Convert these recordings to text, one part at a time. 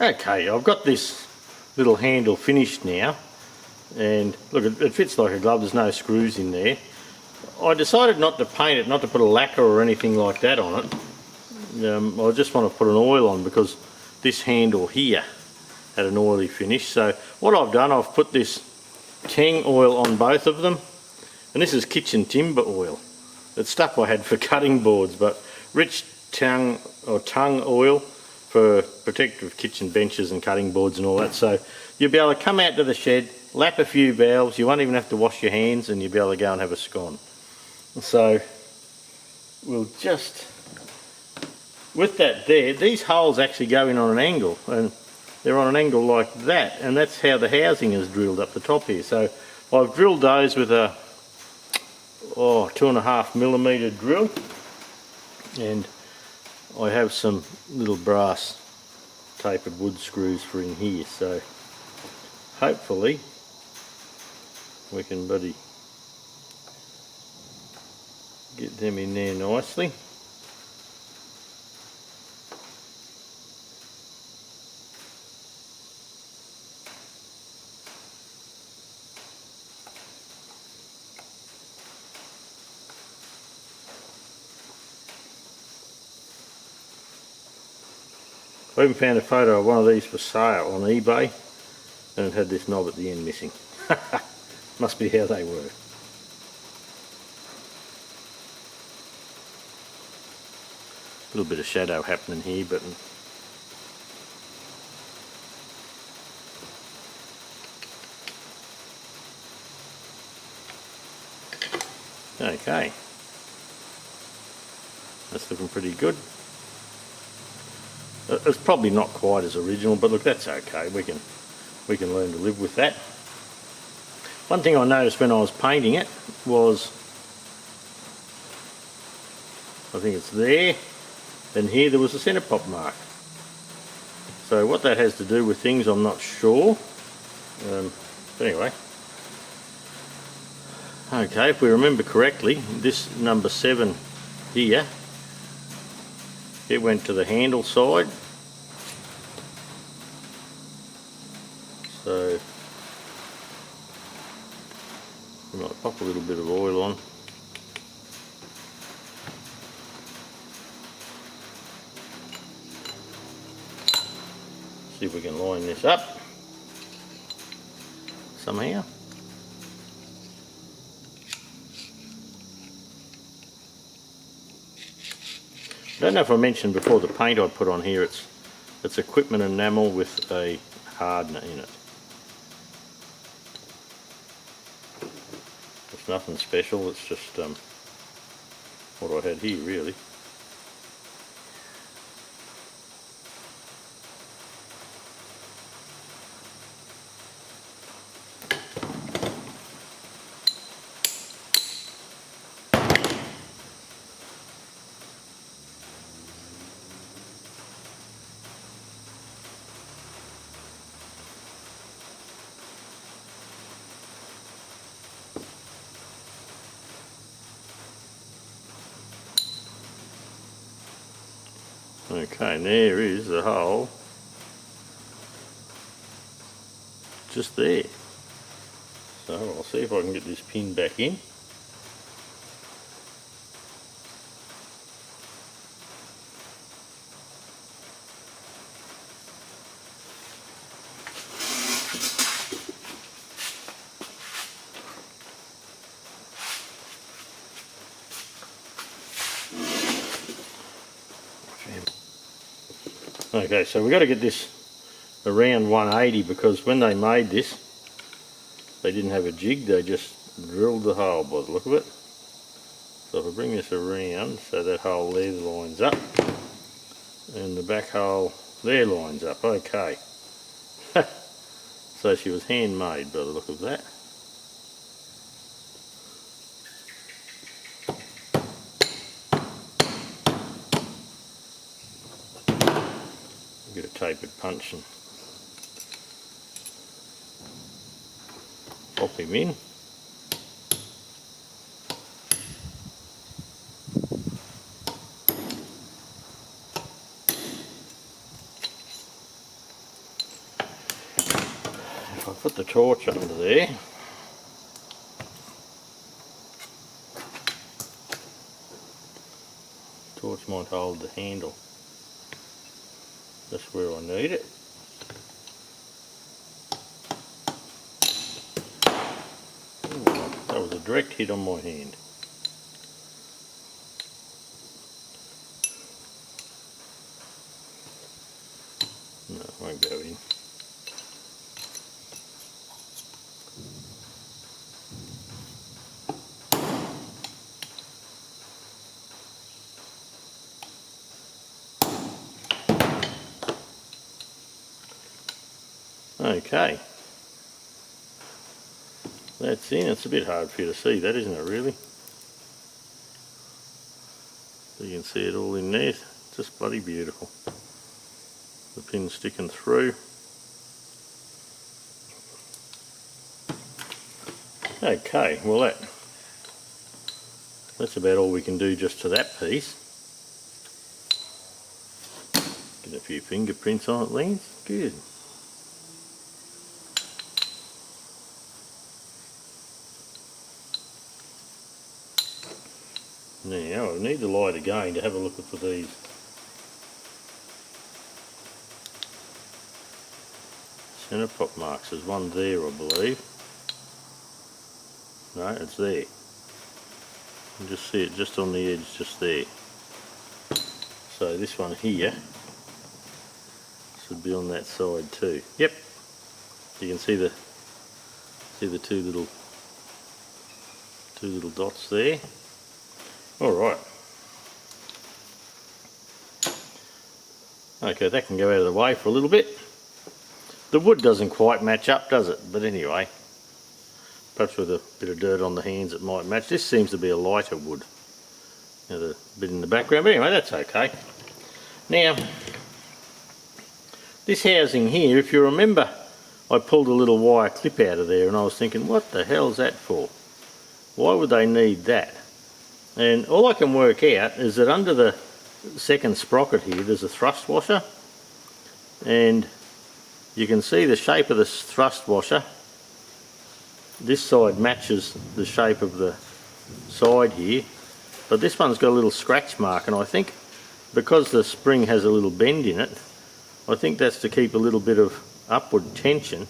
Okay, I've got this little handle finished now, and look, it fits like a glove. There's no screws in there. I decided not to paint it, not to put a lacquer or anything like that on it. I just want to put an oil on because this handle here had an oily finish. So what I've done, I've put this Tang oil on both of them, and this is kitchen timber oil. It's stuff I had for cutting boards, but rich tongue oil for protective kitchen benches and cutting boards and all that. So you'll be able to come out to the shed, lap a few valves, you won't even have to wash your hands, and you'll be able to go and have a scone. So we'll just, with that there, these holes actually go in on an angle, and they're on an angle like that, and that's how the housing is drilled up the top here. So I've drilled those with a 2.5mm drill, and I have some little brass tapered wood screws for in here, so hopefully we can bloody get them in there nicely. I even found a photo of one of these for sale on eBay, and it had this knob at the end missing. Must be how they work. A little bit of shadow happening here, but okay, that's looking pretty good. It's probably not quite as original, but look, that's okay. We can learn to live with that. One thing I noticed when I was painting it was, I think it's there, and here there was a centre pop mark. So what that has to do with things, I'm not sure. But anyway. Okay, if we remember correctly, this number 7 here, it went to the handle side. So we might pop a little bit of oil on. See if we can line this up somehow. I don't know if I mentioned before, the paint I put on here, it's equipment enamel with a hardener in it. It's nothing special, it's just what I had here really. Okay, and there is the hole, just there. So I'll see if I can get this pin back in. Okay, so we've got to get this around 180, because when they made this, they didn't have a jig, they just drilled the hole by the look of it. So if I bring this around so that hole there lines up, and the back hole there lines up, okay. So she was handmade by the look of that. Get a tapered punch and pop him in. I'll put the torch under there. Torch might hold the handle. That's where I need it. Ooh, that was a direct hit on my hand. No, it won't go in. Okay, that's in. It's a bit hard for you to see that, isn't it, really? So you can see it all in there. Just bloody beautiful. The pin sticking through. Okay, well that's about all we can do just to that piece. Get a few fingerprints on it, Lance. Good. Now I need the light again to have a look for these. Centre pop marks. There's one there, I believe. No, it's there. You can just see it just on the edge, just there. So this one here should be on that side too. Yep. You can see the two little dots there. All right. Okay, that can go out of the way for a little bit. The wood doesn't quite match up, does it? But anyway, perhaps with a bit of dirt on the hands it might match. This seems to be a lighter wood. You know, the bit in the background, but anyway, that's okay. Now, this housing here, if you remember, I pulled a little wire clip out of there and I was thinking, what the hell's that for? Why would they need that? And all I can work out is that under the second sprocket here there's a thrust washer, and you can see the shape of the thrust washer. This side matches the shape of the side here, but this one's got a little scratch mark, and I think because the spring has a little bend in it, I think that's to keep a little bit of upward tension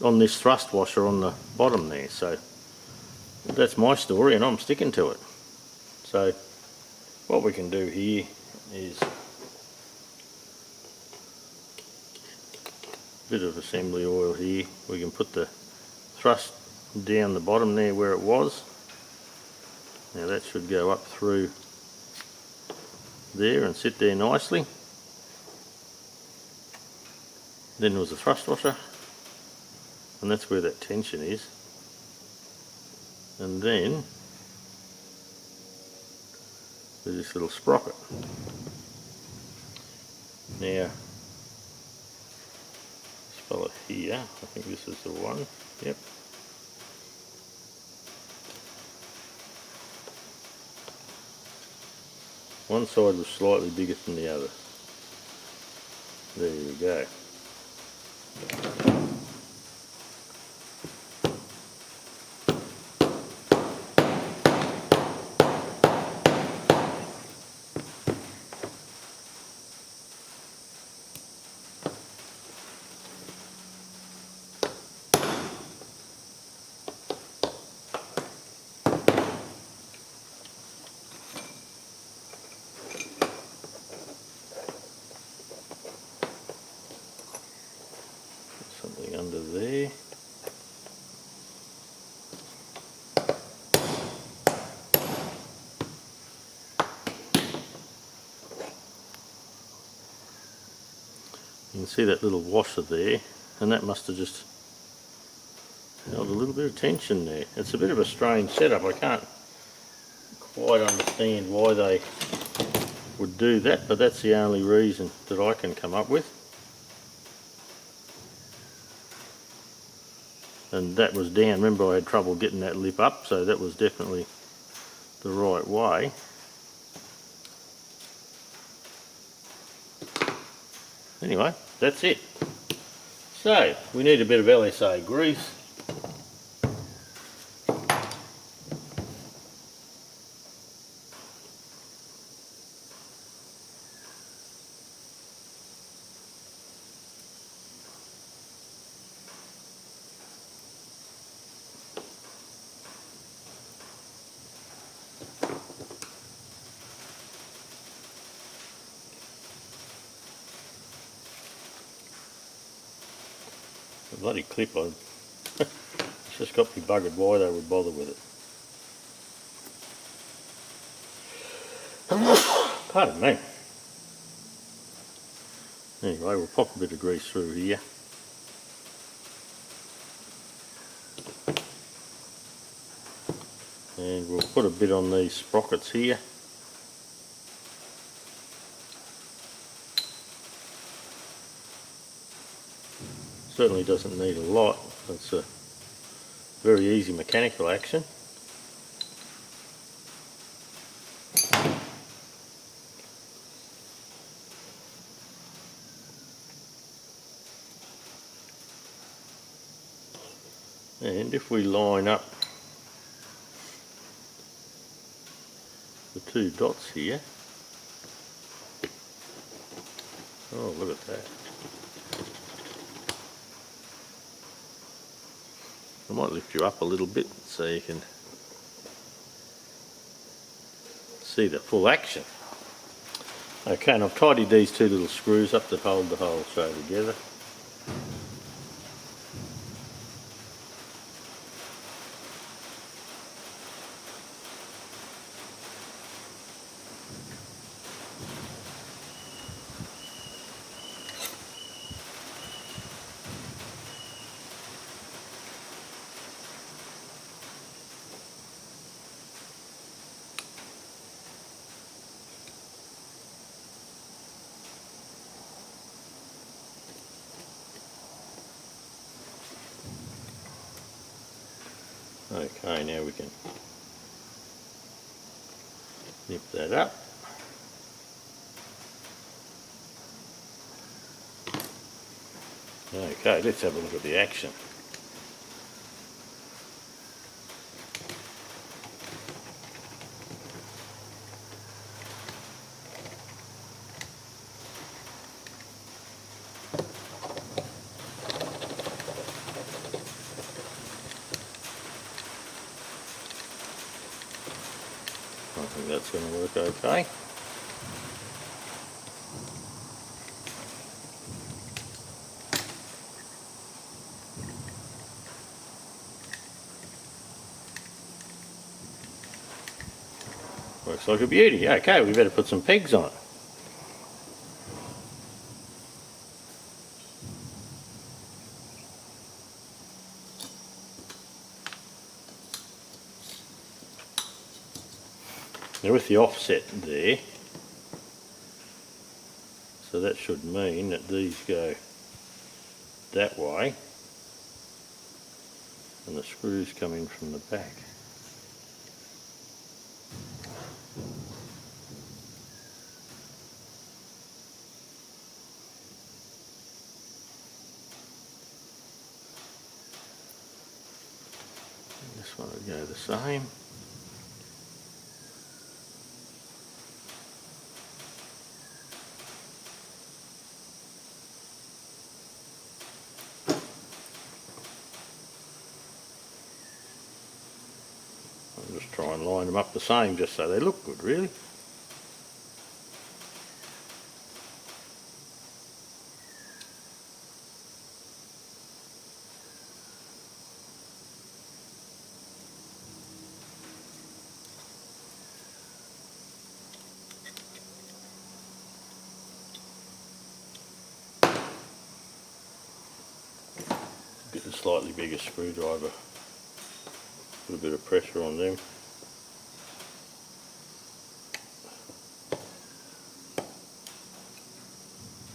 on this thrust washer on the bottom there. So that's my story and I'm sticking to it. So what we can do here is a bit of assembly oil here. We can put the thrust down the bottom there where it was. Now that should go up through there and sit there nicely. Then there was a thrust washer, and that's where that tension is. And then there's this little sprocket. Now, this fella here, I think this is the one. Yep. One side was slightly bigger than the other. There you go. Something under there. You can see that little washer there, and that must have just held a little bit of tension there. It's a bit of a strange setup. I can't quite understand why they would do that, but that's the only reason that I can come up with. And that was down. Remember, I had trouble getting that lip up, so that was definitely the right way. Anyway, that's it. So we need a bit of LSA grease. The bloody clip, it's just got me buggered why they would bother with it. Pardon me. Anyway, we'll pop a bit of grease through here. And we'll put a bit on these sprockets here. Certainly doesn't need a lot. It's a very easy mechanical action. And if we line up the two dots here, oh look at that. I might lift you up a little bit so you can see the full action. Okay, and I've tidied these two little screws up that hold the whole show together. Okay, now we can nip that up. Okay, let's have a look at the action. I think that's going to work okay. Looks like a beauty. Okay, we better put some pegs on it. Now with the offset there, so that should mean that these go that way and the screws come in from the back. And this one will go the same. I'll just try and line them up the same just so they look good, really. Get a slightly bigger screwdriver, put a bit of pressure on them.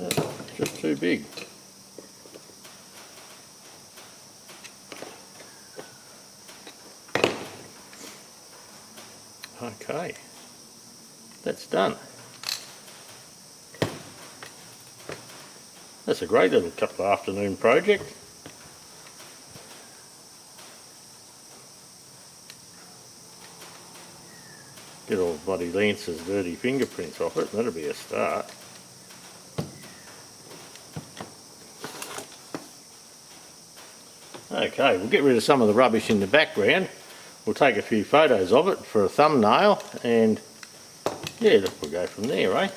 Oh, just too big. Okay, that's done. That's a great little couple of afternoon project. Get all bloody Lance's dirty fingerprints off it, that'll be a start. Okay, we'll get rid of some of the rubbish in the background. We'll take a few photos of it for a thumbnail, and yeah, look, we'll go from there, eh?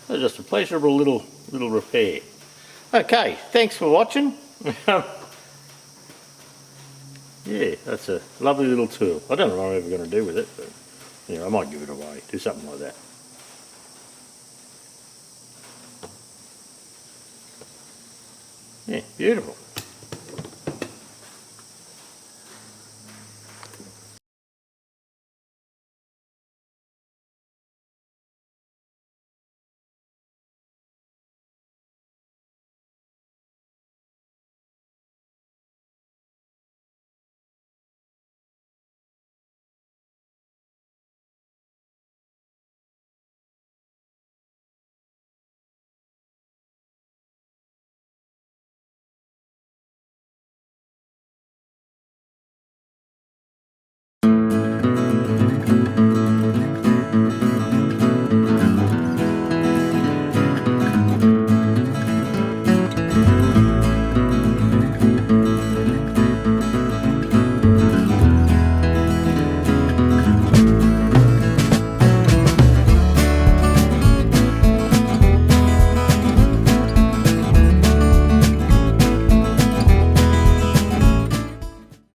So just a pleasurable little repair. Okay, thanks for watching. Yeah, that's a lovely little tool. I don't know what I'm ever going to do with it, but you know, I might give it away, do something like that. Yeah, beautiful.